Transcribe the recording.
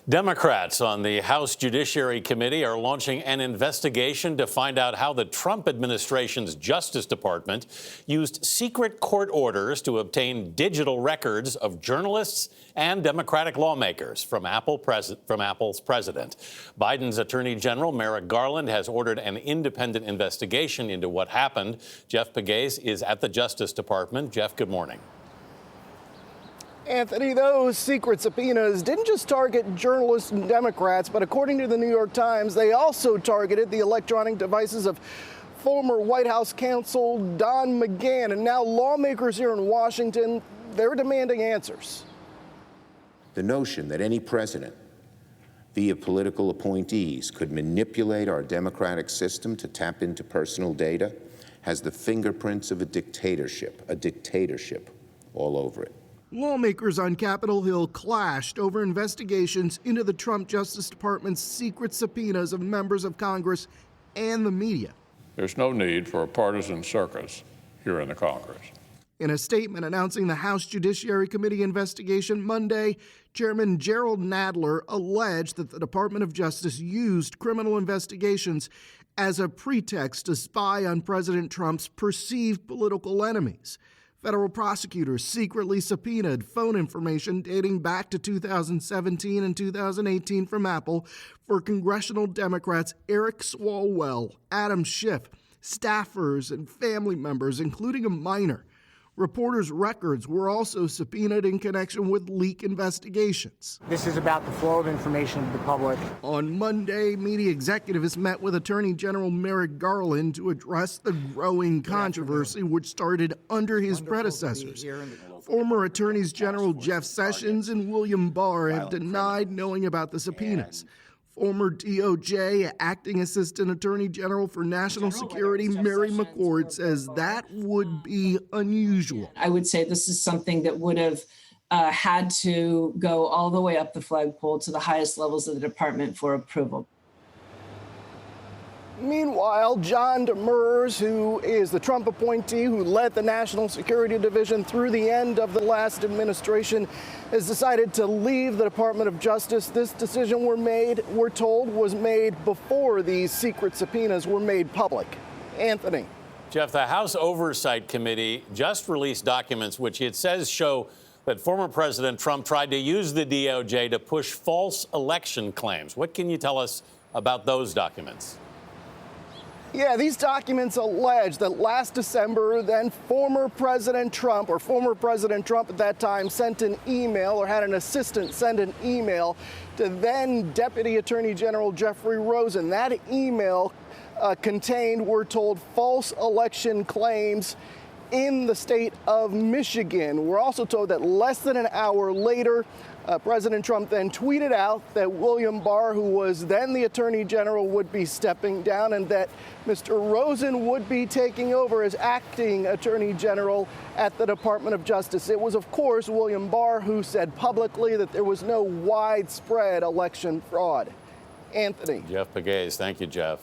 Democrats on the House Judiciary Committee are launching an investigation to find out how the Trump administration's Justice Department used secret court orders to obtain digital records of journalists and Democratic lawmakers from Apple's president. Biden's Attorney General Merrick Garland has ordered an independent investigation into what happened. Jeff Pegues is at the Justice Department. Jeff, good morning. Anthony, those secret subpoenas didn't just target journalists and Democrats, but according to the New York Times, they also targeted the electronic devices of former White House counsel Don McGahn. And now lawmakers here in Washington, they're demanding answers. The notion that any president, via political appointees, could manipulate our democratic system to tap into personal data has the fingerprints of a dictatorship all over it. Lawmakers on Capitol Hill clashed over investigations into the Trump Justice Department's secret subpoenas of members of Congress and the media. There's no need for a partisan circus here in the Congress. In a statement announcing the House Judiciary Committee investigation Monday, Chairman Jerrold Nadler alleged that the Department of Justice used criminal investigations as a pretext to spy on President Trump's perceived political enemies. Federal prosecutors secretly subpoenaed phone information dating back to 2017 and 2018 from Apple for congressional Democrats Eric Swalwell, Adam Schiff, staffers, and family members, including a minor. Reporters' records were also subpoenaed in connection with leak investigations. This is about the flow of information to the public. On Monday, media executives met with Attorney General Merrick Garland to address the growing controversy which started under his predecessors. Former Attorneys General Jeff Sessions and William Barr have denied knowing about the subpoenas. Former DOJ Acting Assistant Attorney General for National Security Mary McCord says that would be unusual. I would say this is something that would have had to go all the way up the flagpole to the highest levels of the department for approval. Meanwhile, John Demers, who is the Trump appointee who led the National Security Division through the end of the last administration, has decided to leave the Department of Justice. This decision we're told, was made before these secret subpoenas were made public. Anthony. Jeff, the House Oversight Committee just released documents which it says show that former President Trump tried to use the DOJ to push false election claims. What can you tell us about those documents? Yeah, these documents allege that last December, then former President Trump at that time sent an email or had an assistant send an email to then Deputy Attorney General Jeffrey Rosen. That email contained, we're told, false election claims in the state of Michigan. We're also told that less than an hour later, President Trump then tweeted out that William Barr, who was then the Attorney General, would be stepping down and that Mr. Rosen would be taking over as acting Attorney General at the Department of Justice. It was, of course, William Barr who said publicly that there was no widespread election fraud. Anthony. Jeff Pegues. Thank you, Jeff.